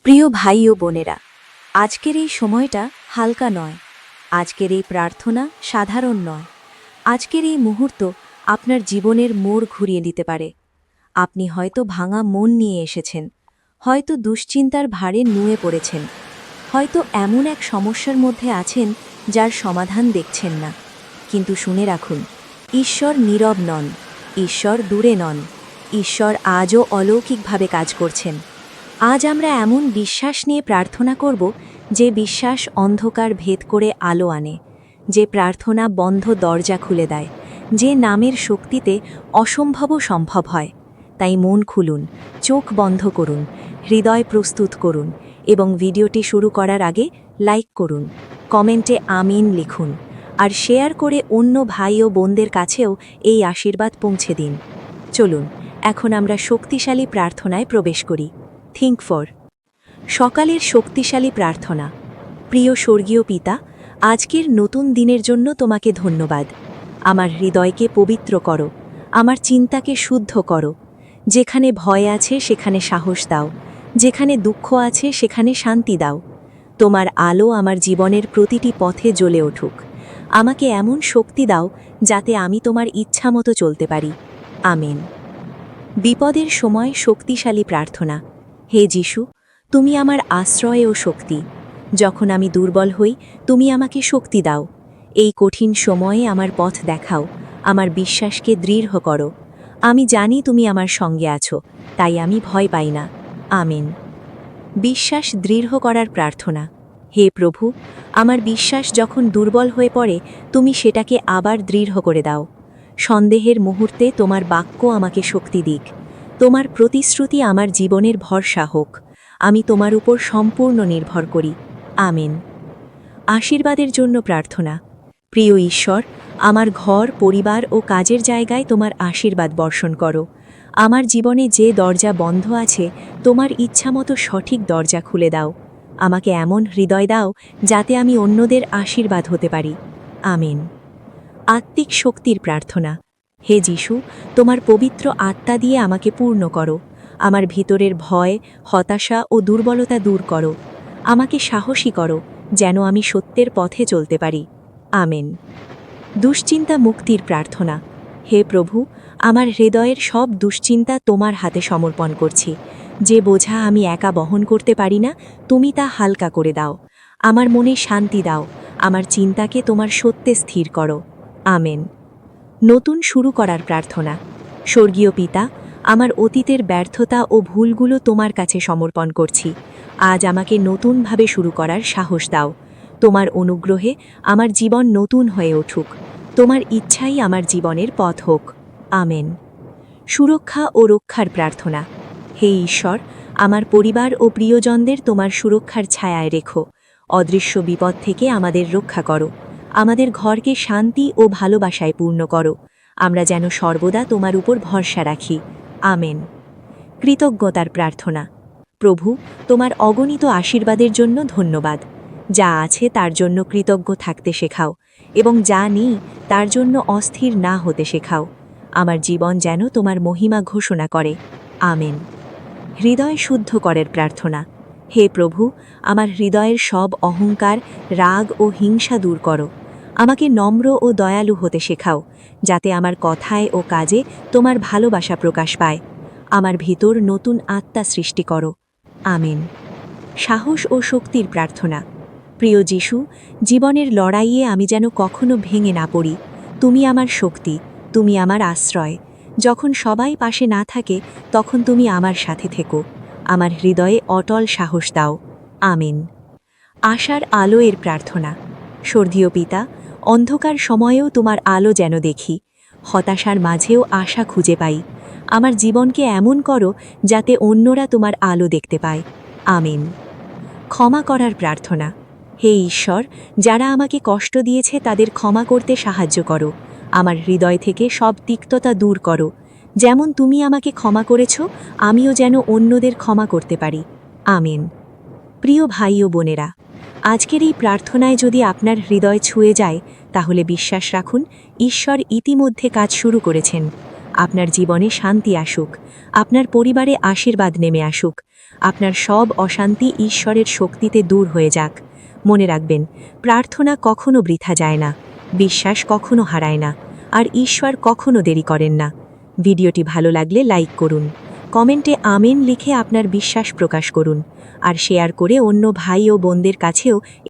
প্রিয় ভাই ও বোনেরা, আজকের এই সময়টা হালকা নয়। আজকের এই প্রার্থনা সাধারণ নয়। আজকের এই মুহূর্ত আপনার জীবনের মোড় ঘুরিয়ে দিতে পারে। আপনি হয়তো ভাঙা মন নিয়ে এসেছেন, হয়তো দুশ্চিন্তার ভারে নুয়ে পড়েছেন, হয়তো এমন এক সমস্যার মধ্যে আছেন যার সমাধান দেখছেন না। কিন্তু শুনে রাখুন, ঈশ্বর নীরব নন, ঈশ্বর দূরে নন, ঈশ্বর আজও অলৌকিকভাবে কাজ করছেন। আজ আমরা এমন বিশ্বাস নিয়ে প্রার্থনা করব, যে বিশ্বাস অন্ধকার ভেদ করে আলো আনে, যে প্রার্থনা বন্ধ দরজা খুলে দেয়, যে নামের শক্তিতে অসম্ভবও সম্ভব হয়। তাই মন খুলুন, চোখ বন্ধ করুন, হৃদয় প্রস্তুত করুন এবং ভিডিওটি শুরু করার আগে লাইক করুন, কমেন্টে আমিন লিখুন আর শেয়ার করে অন্য ভাই ও বোনদের কাছেও এই আশীর্বাদ পৌঁছে দিন। চলুন এখন আমরা শক্তিশালী প্রার্থনায় প্রবেশ করি। থিঙ্ক ফর সকালের শক্তিশালী প্রার্থনা। প্রিয় স্বর্গীয় পিতা, আজকের নতুন দিনের জন্য তোমাকে ধন্যবাদ। আমার হৃদয়কে পবিত্র করো, আমার চিন্তাকে শুদ্ধ করো। যেখানে ভয় আছে সেখানে সাহস দাও, যেখানে দুঃখ আছে সেখানে শান্তি দাও। তোমার আলো আমার জীবনের প্রতিটি পথে জ্বলে উঠুক। আমাকে এমন শক্তি দাও যাতে আমি তোমার ইচ্ছামতো চলতে পারি। আমিন। বিপদের সময় শক্তিশালী প্রার্থনা। হে যিশু, তুমি আমার আশ্রয় ও শক্তি। যখন আমি দুর্বল হই, তুমি আমাকে শক্তি দাও। এই কঠিন সময়ে আমার পথ দেখাও, আমার বিশ্বাসকে দৃঢ় করো। আমি জানি তুমি আমার সঙ্গে আছো, তাই আমি ভয় পাই না। আমিন। বিশ্বাস দৃঢ় করার প্রার্থনা। হে প্রভু, আমার বিশ্বাস যখন দুর্বল হয়ে পড়ে, তুমি সেটাকে আবার দৃঢ় করে দাও। সন্দেহের মুহূর্তে তোমার বাক্য আমাকে শক্তি দিক। তোমার প্রতিশ্রুতি আমার জীবনের ভরসা হোক। আমি তোমার উপর সম্পূর্ণ নির্ভর করি। আমিন। আশীর্বাদের জন্য প্রার্থনা। প্রিয় ঈশ্বর, আমার ঘর, পরিবার ও কাজের জায়গায় তোমার আশীর্বাদ বর্ষণ করো। আমার জীবনে যে দরজা বন্ধ আছে, তোমার ইচ্ছামতো সঠিক দরজা খুলে দাও। আমাকে এমন হৃদয় দাও যাতে আমি অন্যদের আশীর্বাদ হতে পারি। আমিন। আত্মিক শক্তির প্রার্থনা। হে যিশু, তোমার পবিত্র আত্মা দিয়ে আমাকে পূর্ণ করো। আমার ভিতরের ভয়, হতাশা ও দুর্বলতা দূর করো। আমাকে সাহসী করো, যেন আমি সত্যের পথে চলতে পারি। আমেন। দুশ্চিন্তা মুক্তির প্রার্থনা। হে প্রভু, আমার হৃদয়ের সব দুশ্চিন্তা তোমার হাতে সমর্পণ করছি। যে বোঝা আমি একা বহন করতে পারি না, তুমি তা হালকা করে দাও। আমার মনে শান্তি দাও, আমার চিন্তাকে তোমার সত্যে স্থির করো। আমেন। নতুন শুরু করার প্রার্থনা। স্বর্গীয় পিতা, আমার অতীতের ব্যর্থতা ও ভুলগুলো তোমার কাছে সমর্পণ করছি। আজ আমাকে নতুনভাবে শুরু করার সাহস দাও। তোমার অনুগ্রহে আমার জীবন নতুন হয়ে উঠুক। তোমার ইচ্ছাই আমার জীবনের পথ হোক। আমেন। সুরক্ষা ও রক্ষার প্রার্থনা। হে ঈশ্বর, আমার পরিবার ও প্রিয়জনদের তোমার সুরক্ষার ছায়ায় রেখো। অদৃশ্য বিপদ থেকে আমাদের রক্ষা করো। আমাদের ঘরকে শান্তি ও ভালোবাসায় পূর্ণ করো। আমরা যেন সর্বদা তোমার উপর ভরসা রাখি। আমেন। কৃতজ্ঞতার প্রার্থনা। প্রভু, তোমার অগণিত আশীর্বাদের জন্য ধন্যবাদ। যা আছে তার জন্য কৃতজ্ঞ থাকতে শেখাও এবং যা নেই তার জন্য অস্থির না হতে শেখাও। আমার জীবন যেন তোমার মহিমা ঘোষণা করে। আমেন। হৃদয় শুদ্ধ করার প্রার্থনা। হে প্রভু, আমার হৃদয়ের সব অহংকার, রাগ ও হিংসা দূর করো। আমাকে নম্র ও দয়ালু হতে শেখাও, যাতে আমার কথায় ও কাজে তোমার ভালোবাসা প্রকাশ পায়। আমার ভিতর নতুন আত্মা সৃষ্টি করো। আমেন। সাহস ও শক্তির প্রার্থনা। প্রিয় যিশু, জীবনের লড়াইয়ে আমি যেন কখনো ভেঙে না পড়ি। তুমি আমার শক্তি, তুমি আমার আশ্রয়। যখন সবাই পাশে না থাকে, তখন তুমি আমার সাথে থেকো। আমার হৃদয়ে অটল সাহস দাও। আমিন। আশার আলো এর প্রার্থনা। স্বর্গীয় পিতা, অন্ধকার সময়েও তোমার আলো যেন দেখি। হতাশার মাঝেও আশা খুঁজে পাই। আমার জীবনকে এমন করো যাতে অন্যরা তোমার আলো দেখতে পায়। আমিন। ক্ষমা করার প্রার্থনা। হে ঈশ্বর, যারা আমাকে কষ্ট দিয়েছে তাদের ক্ষমা করতে সাহায্য করো। আমার হৃদয় থেকে সব তিক্ততা দূর করো। যেমন তুমি আমাকে ক্ষমা করেছ, আমিও যেন অন্যদের ক্ষমা করতে পারি। আমিন। প্রিয় ভাই ও বোনেরা, আজকের এই প্রার্থনায় যদি আপনার হৃদয় ছুঁয়ে যায়, তাহলে বিশ্বাস রাখুন, ঈশ্বর ইতিমধ্যে কাজ শুরু করেছেন। আপনার জীবনে শান্তি আসুক, আপনার পরিবারে আশীর্বাদ নেমে আসুক, আপনার সব অশান্তি ঈশ্বরের শক্তিতে দূর হয়ে যাক। মনে রাখবেন, প্রার্থনা কখনো বৃথা যায় না, বিশ্বাস কখনো হারায় না, আর ঈশ্বর কখনো দেরি করেন না। ভিডিওটি ভালো লাগলে লাইক করুন, কমেন্টে আমিন লিখে আপনার বিশ্বাস প্রকাশ করুন, আর শেয়ার করে অন্য ভাই ও বোনদের কাছেও